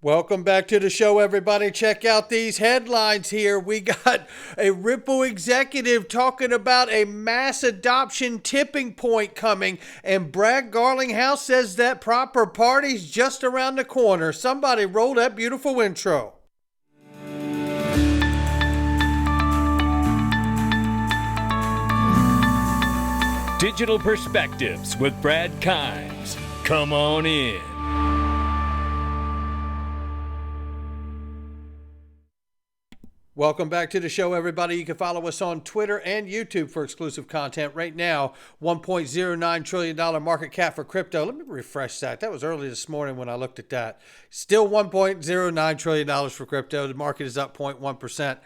Welcome back to the show, everybody. Check out these headlines here. We got a Ripple executive talking about a mass adoption tipping point coming, and Brad Garlinghouse says that proper party's just around the corner. Somebody roll that beautiful intro. Digital Perspectives with Brad Kimes. Come on in. Welcome back to the show, everybody. You can follow us on Twitter and YouTube for exclusive content. Right now, $1.09 trillion market cap for crypto. Let me refresh that. That was early this morning when I looked at that. Still $1.09 trillion for crypto. The market is up 0.1%.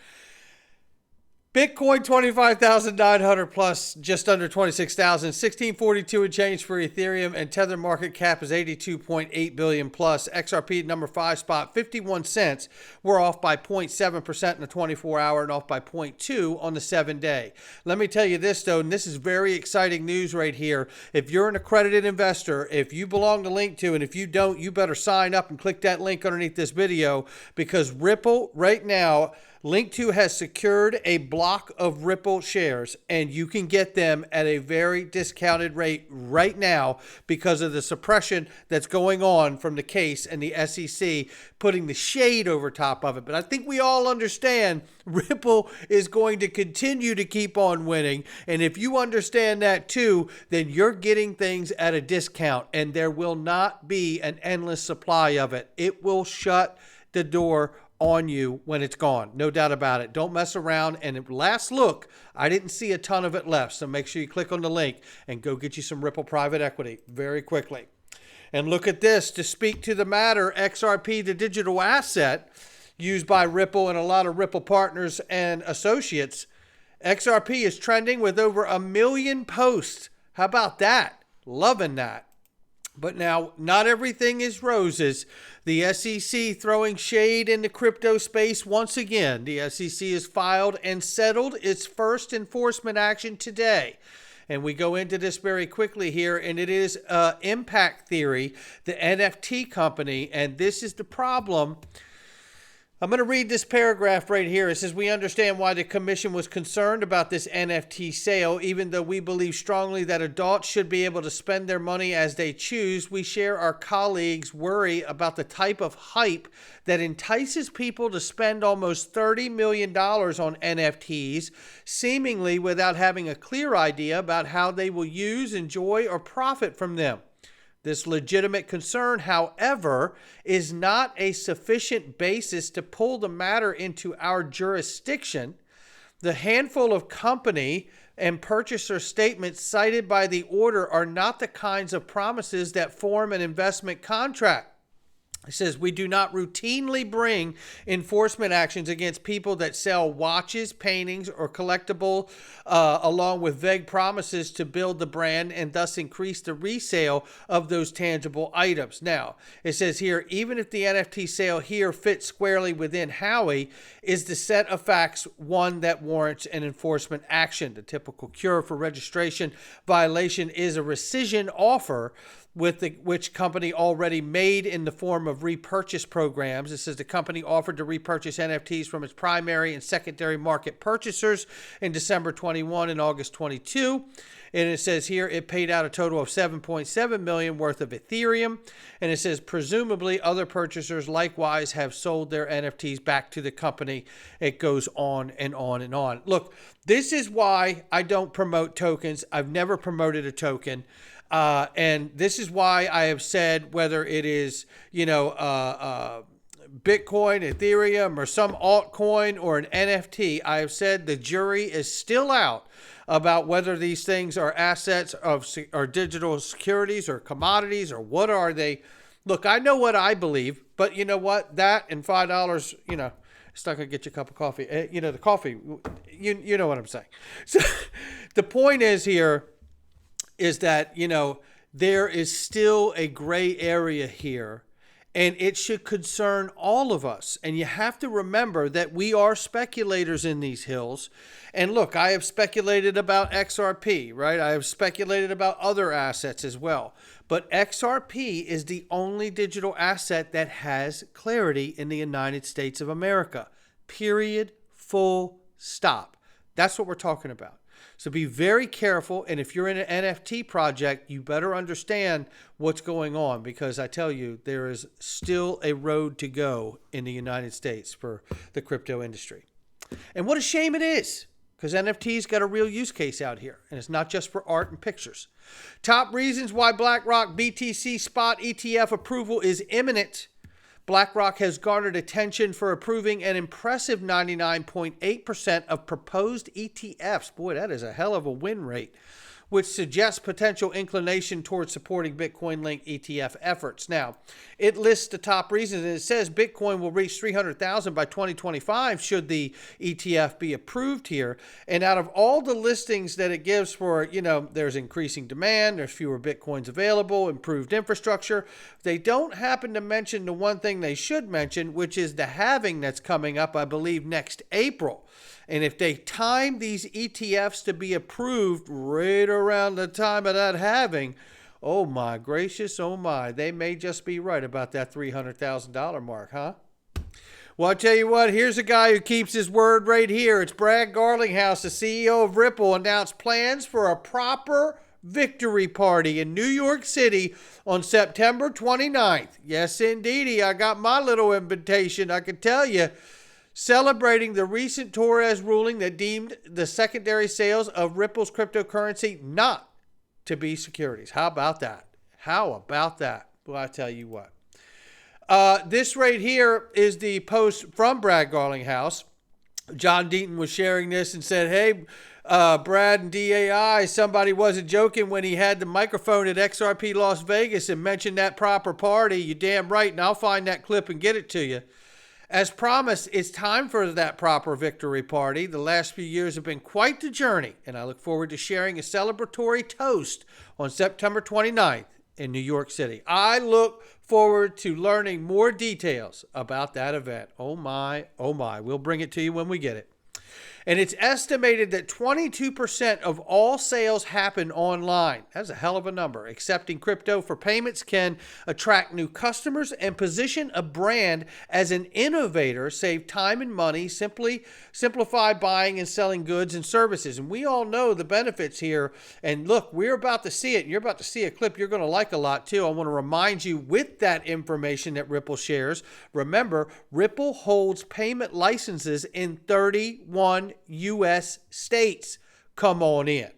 Bitcoin 25,900 plus, just under 26,000, 1642 and change for Ethereum, and Tether market cap is 82.8 billion plus. XRP number 5 spot, 51 cents. We're off by 0.7% in the 24-hour and off by 0.2 on the 7-day. Let me tell you this though, and this is very exciting news right here. If you're an accredited investor, if you belong to Link2, and if you don't, you better sign up and click that link underneath this video, because Ripple right now, Link2 has secured a block of Ripple shares, and you can get them at a very discounted rate right now because of the suppression that's going on from the case and the SEC putting the shade over top of it. But I think we all understand Ripple is going to continue to keep on winning. And if you understand that too, then you're getting things at a discount, and there will not be an endless supply of it. It will shut the door on you when it's gone. No doubt about it. Don't mess around. And at last look, I didn't see a ton of it left. So make sure you click on the link and go get you some Ripple private equity very quickly. And look at this. To speak to the matter, XRP, the digital asset used by Ripple and a lot of Ripple partners and associates, XRP is trending with over 1 million posts. How about that? Loving that. But now, not everything is roses. The SEC throwing shade in the crypto space once again. The SEC has filed and settled its first enforcement action today. And we go into this very quickly here, and it is Impact Theory, the NFT company, and this is the problem. I'm going to read this paragraph right here. It says, we understand why the commission was concerned about this NFT sale, even though we believe strongly that adults should be able to spend their money as they choose. We share our colleagues' worry about the type of hype that entices people to spend almost $30 million on NFTs, seemingly without having a clear idea about how they will use, enjoy, or profit from them. This legitimate concern, however, is not a sufficient basis to pull the matter into our jurisdiction. The handful of company and purchaser statements cited by the order are not the kinds of promises that form an investment contract. It says, we do not routinely bring enforcement actions against people that sell watches, paintings, or collectible, along with vague promises to build the brand and thus increase the resale of those tangible items. Now, it says here, even if the NFT sale here fits squarely within Howey, is the set of facts one that warrants an enforcement action? The typical cure for registration violation is a rescission offer, which company already made in the form of repurchase programs. It says the company offered to repurchase NFTs from its primary and secondary market purchasers in December 21 and August 22. And it says here it paid out a total of $7.7 million worth of Ethereum. And it says presumably other purchasers likewise have sold their NFTs back to the company. It goes on and on and on. Look, this is why I don't promote tokens. I've never promoted a token. And this is why I have said, whether it is, Bitcoin, Ethereum, or some altcoin or an NFT, I have said the jury is still out about whether these things are assets or digital securities or commodities, or what are they. Look, I know what I believe, but you know what? That and $5, it's not going to get you a cup of coffee. The coffee, you know what I'm saying. So the point is here, is that, there is still a gray area here. And it should concern all of us. And you have to remember that we are speculators in these hills. And look, I have speculated about XRP, right? I have speculated about other assets as well. But XRP is the only digital asset that has clarity in the United States of America. Period. Full stop. That's what we're talking about. So be very careful. And if you're in an NFT project, you better understand what's going on, because I tell you, there is still a road to go in the United States for the crypto industry. And what a shame it is, because NFTs got a real use case out here, and it's not just for art and pictures. Top reasons why BlackRock BTC spot ETF approval is imminent. BlackRock has garnered attention for approving an impressive 99.8% of proposed ETFs. Boy, that is a hell of a win rate, which suggests potential inclination towards supporting Bitcoin-linked ETF efforts. Now, it lists the top reasons, and it says Bitcoin will reach 300,000 by 2025 should the ETF be approved here. And out of all the listings that it gives for, there's increasing demand, there's fewer Bitcoins available, improved infrastructure, they don't happen to mention the one thing they should mention, which is the halving that's coming up, I believe, next April. And if they time these ETFs to be approved right around the time of that halving, oh my gracious, oh my, they may just be right about that $300,000 mark, huh? Well, I'll tell you what, here's a guy who keeps his word right here. It's Brad Garlinghouse, the CEO of Ripple, announced plans for a proper victory party in New York City on September 29th. Yes, indeedy, I got my little invitation, I can tell you. Celebrating the recent Torres ruling that deemed the secondary sales of Ripple's cryptocurrency not to be securities. How about that? How about that? Well, I tell you what. This right here is the post from Brad Garlinghouse. John Deaton was sharing this and said, hey, Brad and DAI, somebody wasn't joking when he had the microphone at XRP Las Vegas and mentioned that proper party. You damn right, and I'll find that clip and get it to you. As promised, it's time for that proper victory party. The last few years have been quite the journey, and I look forward to sharing a celebratory toast on September 29th in New York City. I look forward to learning more details about that event. Oh my, oh my. We'll bring it to you when we get it. And it's estimated that 22% of all sales happen online. That's a hell of a number. Accepting crypto for payments can attract new customers and position a brand as an innovator, save time and money, simplify buying and selling goods and services. And we all know the benefits here. And look, we're about to see it. You're about to see a clip you're going to like a lot too. I want to remind you with that information that Ripple shares. Remember, Ripple holds payment licenses in 31 U.S. states. Come on in.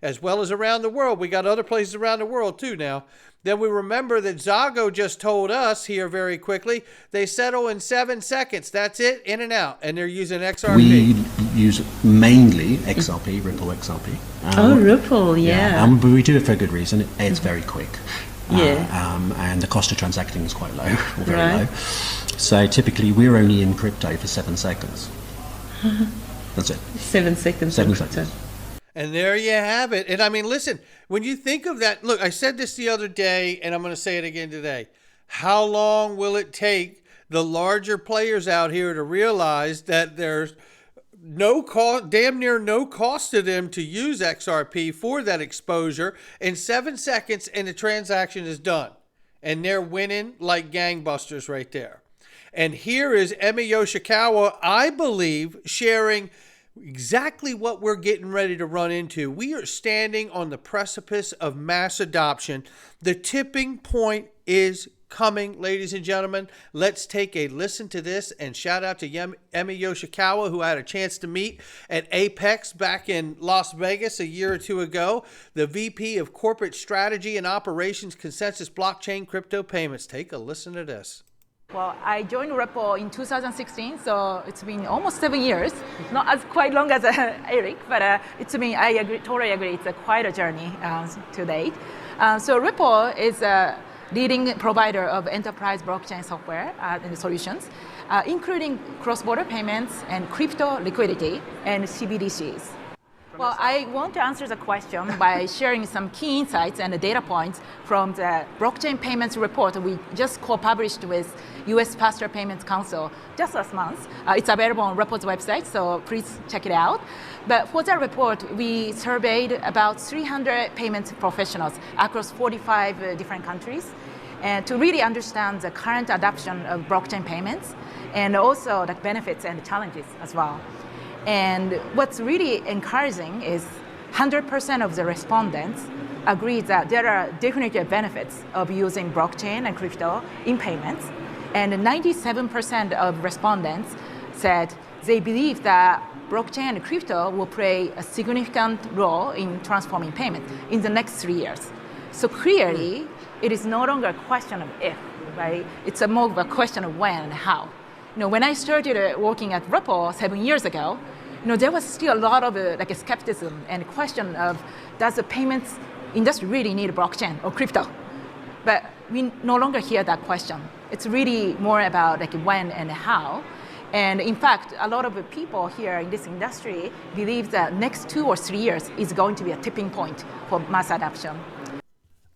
As well as around the world. We got other places around the world too now. Then we remember that Zago just told us here very quickly, they settle in 7 seconds. That's it, in and out. And they're using XRP. We use mainly XRP, Ripple XRP. Ripple, yeah. But we do it for a good reason. It's very quick. And the cost of transacting is quite low, or very low. So typically we're only in crypto for 7 seconds. That's it. 7 seconds. 7 seconds. And there you have it. And I mean, listen, when you think of that, look, I said this the other day, and I'm going to say it again today. How long will it take the larger players out here to realize that there's no cost, damn near no cost to them to use XRP for that exposure in 7 seconds, and the transaction is done. And they're winning like gangbusters right there. And here is Emi Yoshikawa, I believe, sharing exactly what we're getting ready to run into. We are standing on the precipice of mass adoption. The tipping point is coming, ladies and gentlemen. Let's take a listen to this, and shout out to Emi Yoshikawa, who I had a chance to meet at Apex back in Las Vegas a year or two ago, the VP of Corporate Strategy and Operations, Consensus Blockchain Crypto Payments. Take a listen to this. Well, I joined Ripple in 2016, so it's been almost 7 years. Not as quite long as Eric, but totally agree, it's quite a journey to date. So Ripple is a leading provider of enterprise blockchain software and solutions, including cross-border payments and crypto liquidity and CBDCs. Well, I want to answer the question by sharing some key insights and data points from the blockchain payments report we just co-published with US Faster Payments Council just last month. It's available on Ripple's website, so please check it out. But for that report, we surveyed about 300 payments professionals across 45 different countries, and to really understand the current adoption of blockchain payments and also the benefits and challenges as well. And what's really encouraging is 100% of the respondents agree that there are definitive benefits of using blockchain and crypto in payments. And 97% of respondents said they believe that blockchain and crypto will play a significant role in transforming payment in the next 3 years. So clearly, it is no longer a question of if, right? It's more of a question of when and how. When I started working at Ripple 7 years ago, there was still a lot of like a skepticism and question of, does the payments industry really need blockchain or crypto? But we no longer hear that question. It's really more about like when and how. And in fact, a lot of the people here in this industry believe that next 2 or 3 years is going to be a tipping point for mass adoption.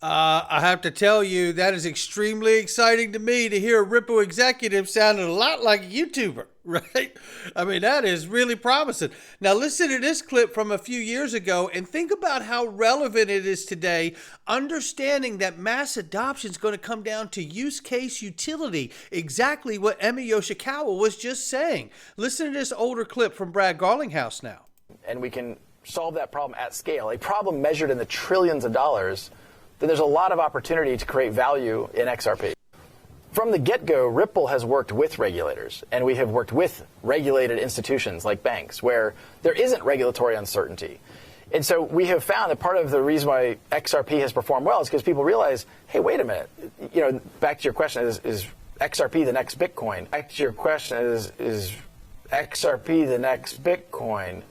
I have to tell you, that is extremely exciting to me to hear a Ripple executive sounding a lot like a YouTuber, right? I mean, that is really promising. Now, listen to this clip from a few years ago and think about how relevant it is today, understanding that mass adoption is going to come down to use case utility, exactly what Emi Yoshikawa was just saying. Listen to this older clip from Brad Garlinghouse now. And we can solve that problem at scale, a problem measured in the trillions of dollars, then there's a lot of opportunity to create value in XRP. From the get-go, Ripple has worked with regulators, and we have worked with regulated institutions like banks, where there isn't regulatory uncertainty. And so we have found that part of the reason why XRP has performed well is because people realize, hey, wait a minute. Back to your question, is XRP the next Bitcoin? Back to your question, is XRP the next Bitcoin?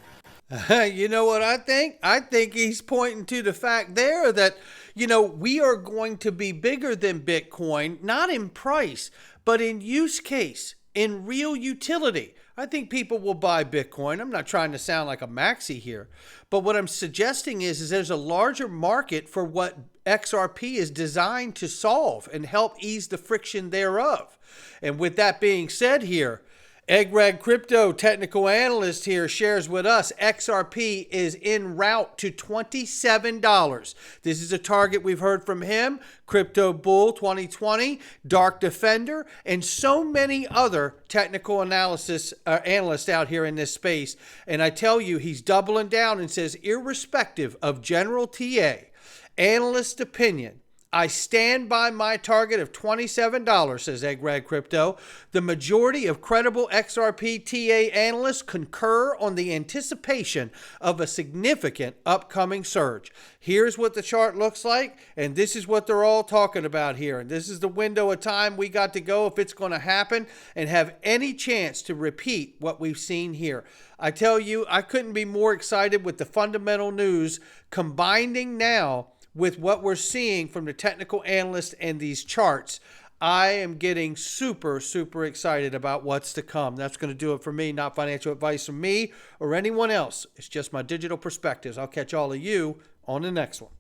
You know what I think? I think he's pointing to the fact there that, we are going to be bigger than Bitcoin, not in price, but in use case, in real utility. I think people will buy Bitcoin. I'm not trying to sound like a maxi here, but what I'm suggesting is there's a larger market for what XRP is designed to solve and help ease the friction thereof. And with that being said here, Egg Crypto technical analyst here shares with us XRP is en route to $27. This is a target we've heard from him, Crypto Bull 2020, Dark Defender, and so many other technical analysts out here in this space. And I tell you, he's doubling down and says, irrespective of general TA, analyst opinion, I stand by my target of $27, says Egg Crypto. The majority of credible XRP TA analysts concur on the anticipation of a significant upcoming surge. Here's what the chart looks like, and this is what they're all talking about here. And this is the window of time we got to go if it's going to happen and have any chance to repeat what we've seen here. I tell you, I couldn't be more excited with the fundamental news combining now with what we're seeing from the technical analysts and these charts. I am getting super, super excited about what's to come. That's going to do it for me. Not financial advice from me or anyone else. It's just my digital perspectives. I'll catch all of you on the next one.